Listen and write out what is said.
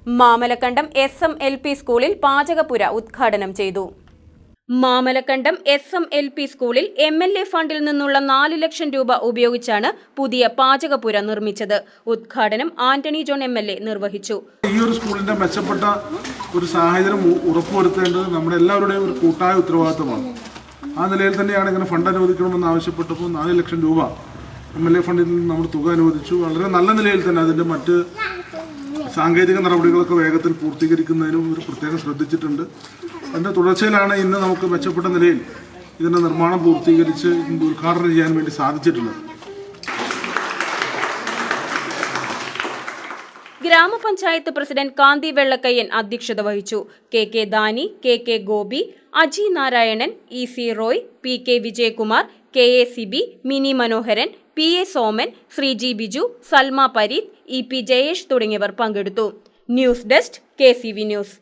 Mamalakandam SMLP സ്കൂളിൽ പാചകപ്പുര ഉദ്ഘാടനം ചെയ്തു. മാമലക്കണ്ടം SMLP സ്കൂളിൽ MLA ഫണ്ടിൽ നിന്നുള്ള 4 ലക്ഷം രൂപ ഉപയോഗിച്ചാണ് പുതിയ പാചകപ്പുര നിർമ്മിച്ചത്. ഉദ്ഘാടനം ആന്റണി ജോൺ MLA നിർവഹിച്ചു. ഈ ഒരു സ്കൂളിന്റെ മെച്ചപ്പെട്ട ഒരു സാഹചര്യം ഉറപ്പുവരുത്തേണ്ടത് നമ്മുടെ എല്ലാവരുടെയും ഒരു കൂട്ടായ ഉത്തരവാദിത്തമാണ്. ആ നിലയിൽ തന്നെയാണ് ഇങ്ങനെ ഫണ്ട് അനുവദിക്കണമെന്ന് ആവശ്യപ്പെട്ടപ്പോൾ 4 ലക്ഷം രൂപ MLA ഫണ്ടിൽ നിന്ന് നമ്മൾ തുക അനുവദിച്ചു. വളരെ നല്ല നിലയിൽ തന്നെ അതിന്റെ മറ്റ് സാങ്കേതിക നടപടികളൊക്കെ വേഗത്തിൽ പൂർത്തീകരിക്കുന്നതിനും ഒരു പ്രത്യേകം ശ്രദ്ധിച്ചിട്ടുണ്ട്. അതിന്റെ തുടർച്ചയിലാണ് ഇന്ന് നമുക്ക് മെച്ചപ്പെട്ട നിലയിൽ ഇതിന്റെ നിർമ്മാണം പൂർത്തീകരിച്ച് ഉദ്ഘാടനം ചെയ്യാൻ വേണ്ടി സാധിച്ചിട്ടുള്ളത്. ഗ്രാമപഞ്ചായത്ത് പ്രസിഡന്റ് കാന്തി വെള്ളക്കയ്യൻ അധ്യക്ഷത വഹിച്ചു. KK Dani, KK Gopi, Aji Narayanan, EC Roy, PK Vijayakumar, KA Sibi, Mini Manoharan, PA Soman, Sreeji Biju, Salma Pareeth, EP Jayesh തുടങ്ങിയവർ പങ്കെടുത്തു. News desk KCV news.